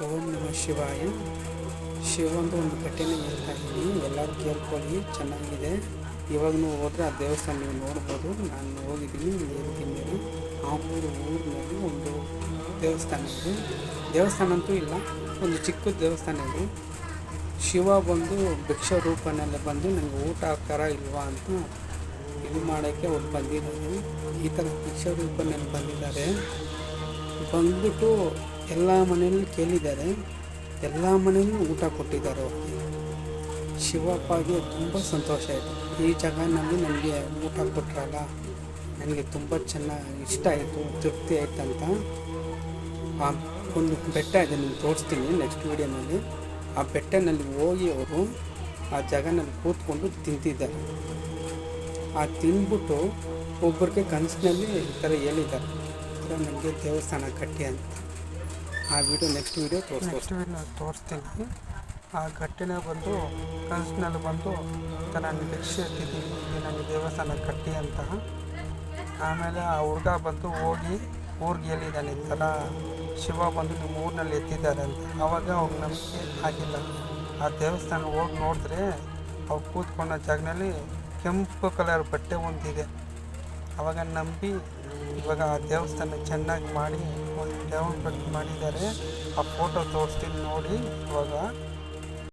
ಓಂ ನಮಃ ಶಿವಾಯ. ಶಿವಂದು ಒಂದು ಘಟನೆ ಹೇಳ್ತಾ ಇದ್ದೀನಿ, ಎಲ್ಲರೂ ಕೇಳ್ಕೊಳ್ಳಿ, ಚೆನ್ನಾಗಿದೆ. ಇವಾಗೂ ಹೋದರೆ ಆ ದೇವಸ್ಥಾನ ನೀವು ನೋಡ್ಬೋದು. ನಾನು ಹೋಗಿದ್ದೀನಿ, ಹೇಳ್ತೀನಿ. ಆ ಊರಿನಲ್ಲಿ ಒಂದು ದೇವಸ್ಥಾನ ಇದೆ. ದೇವಸ್ಥಾನ ಅಂತೂ ಇಲ್ಲ, ಒಂದು ಚಿಕ್ಕ ದೇವಸ್ಥಾನ ಇದೆ. ಶಿವ ಬಂದು ಭಿಕ್ಷ ರೂಪನೆಲ್ಲ ಬಂದು ನನಗೆ ಊಟ ಹಾಕ್ತಾರಾ ಇಲ್ವಾ ಅಂತ ಇದು ಮಾಡೋಕ್ಕೆ ಅವ್ರು ಬಂದಿದ್ದಾರೆ. ಈ ಥರ ಭಿಕ್ಷ ರೂಪನಲ್ಲಿ ಬಂದಿದ್ದಾರೆ. ಬಂದ್ಬಿಟ್ಟು ಎಲ್ಲ ಮನೆಯಲ್ಲೂ ಕೇಳಿದ್ದಾರೆ, ಎಲ್ಲ ಮನೆಯಲ್ಲೂ ಊಟ ಕೊಟ್ಟಿದ್ದಾರೆ ಅವ್ರಿಗೆ. ಶಿವಪ್ಪಗೆ ತುಂಬ ಸಂತೋಷ ಆಯಿತು. ಈ ಜಾಗನಲ್ಲಿ ನನಗೆ ಊಟ ಕೊಟ್ಟರಲ್ಲ, ನನಗೆ ತುಂಬ ಚೆನ್ನಾಗಿ ಇಷ್ಟ ಆಯಿತು, ತೃಪ್ತಿ ಆಯ್ತಂತ. ಆ ಒಂದು ಬೆಟ್ಟ ಇದೆ, ನಿಮ್ಗೆ ತೋರಿಸ್ತೀನಿ ನೆಕ್ಸ್ಟ್ ವೀಡಿಯೋನಲ್ಲಿ. ಆ ಬೆಟ್ಟನಲ್ಲಿ ಹೋಗಿ ಅವರು ಆ ಜಾಗನಲ್ಲಿ ಕೂತ್ಕೊಂಡು ತಿಂತಿದ್ದಾರೆ. ಆ ತಿಂದ್ಬಿಟ್ಟು ಒಬ್ಬರಿಗೆ ಕನಸಿನಲ್ಲಿ ಈ ಥರ ಹೇಳಿದ್ದಾರೆ, ಈ ಥರ ನನಗೆ ದೇವಸ್ಥಾನ ಕಟ್ಟಿ ಅಂತ. ಆ ವಿಡಿಯೋ ನೆಕ್ಸ್ಟ್ ವೀಡಿಯೋ ತೋರಿಸ್ತೀನಿ. ಆ ಘಟನೆ ಬಂದು ಕನಸಿನಲ್ಲಿ ಬಂದು ಈ ಥರ ನಾನು ಭಿಕ್ಷೆ ಎತ್ತಿದ್ದೀನಿ, ನನಗೆ ದೇವಸ್ಥಾನ ಕಟ್ಟಿ ಅಂತ. ಆಮೇಲೆ ಆ ಹುಡುಗ ಬಂದು ಹೋಗಿ ಊರಿಗೆ ಹೇಳಿದ್ದಾನೆ, ಈ ಥರ ಶಿವ ಬಂದು ನಿಮ್ಮ ಊರಿನಲ್ಲಿ ಎತ್ತಿದ್ದಾರೆ ಅಂತ. ಆವಾಗ ಅವ್ರಿಗೆ ನಂಬಿಕೆ ಆಗಿಲ್ಲ. ಆ ದೇವಸ್ಥಾನ ಹೋಗಿ ನೋಡಿದ್ರೆ ಅವ್ರು ಕೂತ್ಕೊಂಡ ಜಾಗದಲ್ಲಿ ಕೆಂಪು ಕಲರ್ ಬಟ್ಟೆ ಒಂದಿದೆ. ಆವಾಗ ನಂಬಿ ಇವಾಗ ಆ ದೇವಸ್ಥಾನ ಚೆನ್ನಾಗಿ ಮಾಡಿ ಒಂದು ಡೆವಲಪ್ಮೆಂಟ್ ಮಾಡಿದ್ದಾರೆ. ಆ ಫೋಟೋ ತೋರಿಸ್ತೀನಿ ನೋಡಿ. ಇವಾಗ